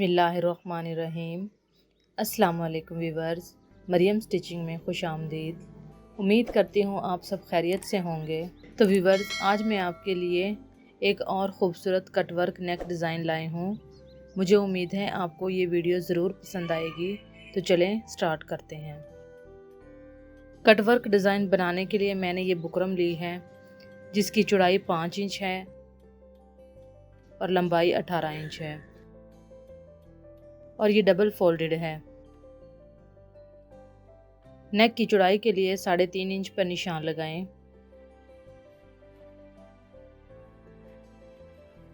बिस्मिल्लाहिर्रहमानिर्रहीम। अस्सलाम वालेकुम व्यूवर्स, मरियम स्टिचिंग में खुश आमदीद। उम्मीद करती हूँ आप सब खैरियत से होंगे। तो व्यूवर्स, आज मैं आपके लिए एक और ख़ूबसूरत कटवर्क नेक डिज़ाइन लाई हूँ। मुझे उम्मीद है आपको ये वीडियो ज़रूर पसंद आएगी। तो चलें स्टार्ट करते हैं। कटवर्क डिज़ाइन बनाने के लिए मैंने ये बुकरम ली है, जिसकी चौड़ाई 5 इंच है और लंबाई 18 इंच है और ये डबल फोल्डेड है। नेक की चौड़ाई के लिए 3.5 इंच पर निशान लगाएं।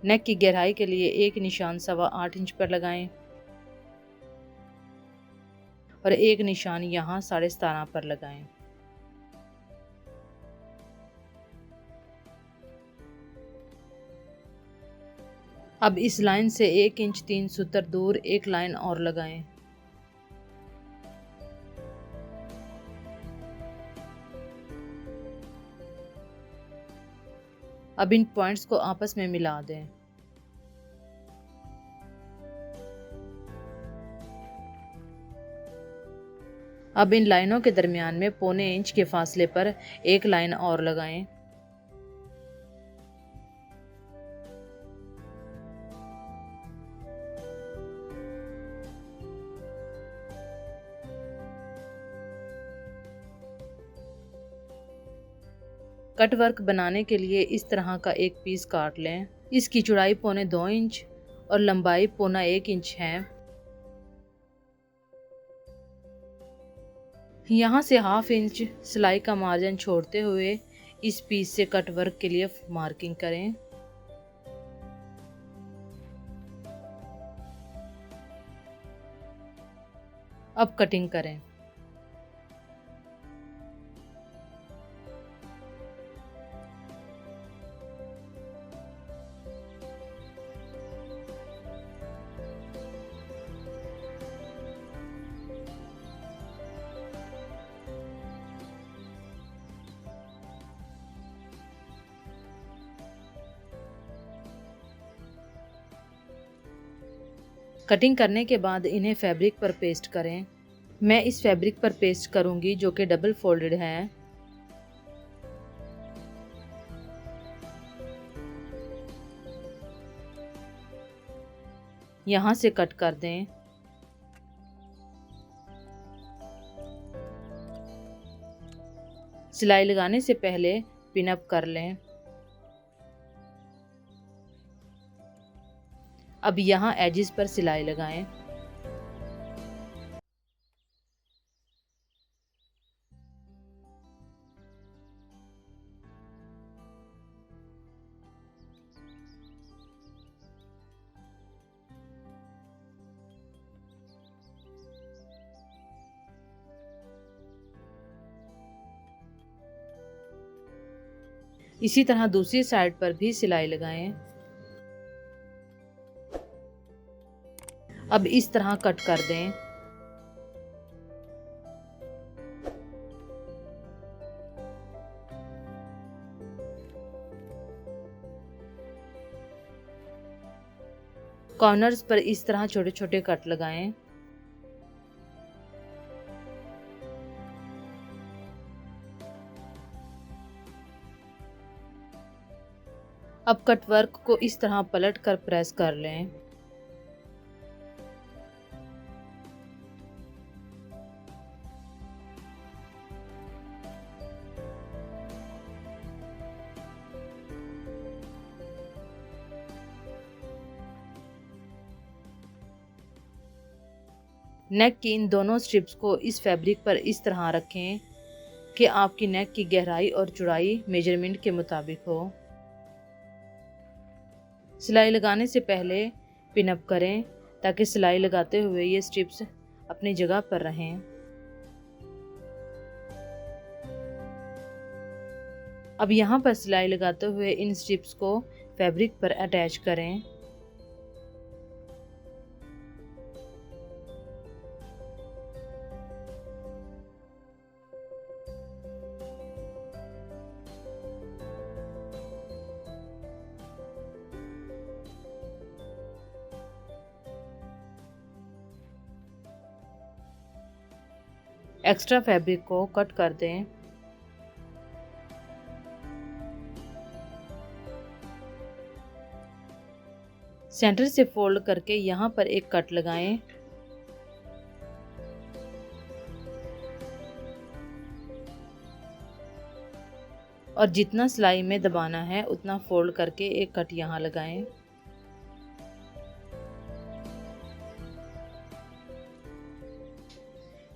नेक की गहराई के लिए एक निशान 8.25 इंच पर लगाएं और एक निशान यहाँ 17.5 पर लगाएं। अब इस लाइन से 1 इंच 3 सूत्र दूर एक लाइन और लगाएं। अब इन पॉइंट्स को आपस में मिला दें। अब इन लाइनों के दरमियान में 1.25 इंच के फासले पर एक लाइन और लगाएं। कट वर्क बनाने के लिए इस तरह का एक पीस काट लें। इसकी चौड़ाई 1.25 इंच और लंबाई 1.25 इंच है। यहाँ से 1/2 इंच सिलाई का मार्जिन छोड़ते हुए इस पीस से कट वर्क के लिए मार्किंग करें। अब कटिंग करें। कटिंग करने के बाद इन्हें फैब्रिक पर पेस्ट करें। मैं इस फैब्रिक पर पेस्ट करूंगी जो कि डबल फोल्डेड है। यहाँ से कट कर दें। सिलाई लगाने से पहले पिन अप कर लें। अब यहाँ एजिस पर सिलाई लगाएं। इसी तरह दूसरी साइड पर भी सिलाई लगाएं। अब इस तरह कट कर दें। कॉर्नर्स पर इस तरह छोटे छोटे कट लगाएं। अब कट वर्क को इस तरह पलट कर प्रेस कर लें। नेक की इन दोनों स्ट्रिप्स को इस फैब्रिक पर इस तरह रखें कि आपकी नेक की गहराई और चौड़ाई मेजरमेंट के मुताबिक हो। सिलाई लगाने से पहले पिन अप करें ताकि सिलाई लगाते हुए ये स्ट्रिप्स अपनी जगह पर रहें। अब यहाँ पर सिलाई लगाते हुए इन स्ट्रिप्स को फैब्रिक पर अटैच करें। एक्स्ट्रा फैब्रिक को कट कर दें। सेंटर से फोल्ड करके यहाँ पर एक कट लगाएं। और जितना सिलाई में दबाना है उतना फोल्ड करके एक कट यहाँ लगाएं।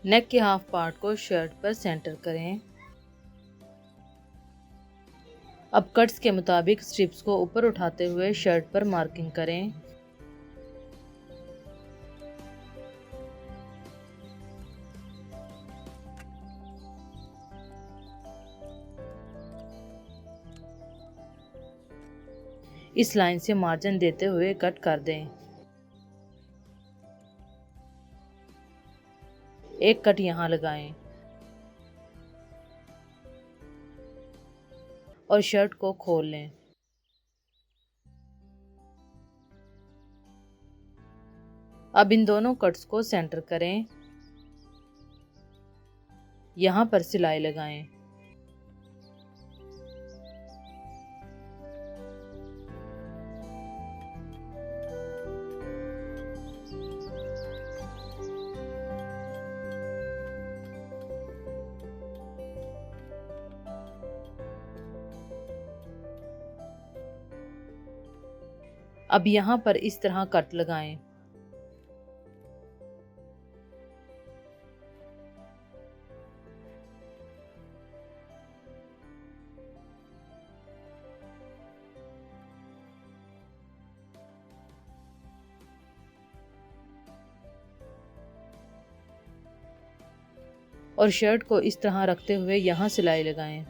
नेक के हाफ पार्ट को शर्ट पर सेंटर करें। अब कट्स के मुताबिक स्ट्रिप्स को ऊपर उठाते हुए शर्ट पर मार्किंग करें। इस लाइन से मार्जिन देते हुए कट कर दें। एक कट यहाँ लगाएं और शर्ट को खोल लें। अब इन दोनों कट्स को सेंटर करें। यहाँ पर सिलाई लगाएं। अब यहाँ पर इस तरह कट लगाएं। और शर्ट को इस तरह रखते हुए यहाँ सिलाई लगाएं।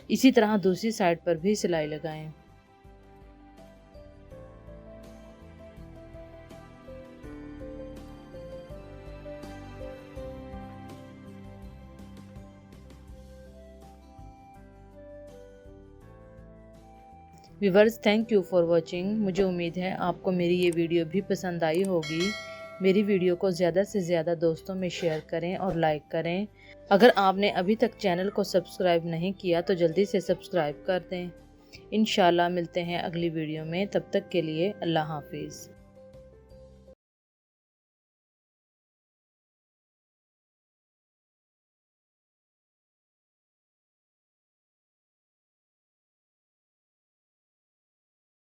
इसी तरह दूसरी साइड पर भी सिलाई लगाएं। Viewers, thank you for watching. मुझे उम्मीद है आपको मेरी ये वीडियो भी पसंद आई होगी। मेरी वीडियो को ज़्यादा से ज़्यादा दोस्तों में शेयर करें और लाइक करें। अगर आपने अभी तक चैनल को सब्सक्राइब नहीं किया तो जल्दी से सब्सक्राइब कर दें। इंशाल्लाह मिलते हैं अगली वीडियो में। तब तक के लिए अल्लाह हाफिज़।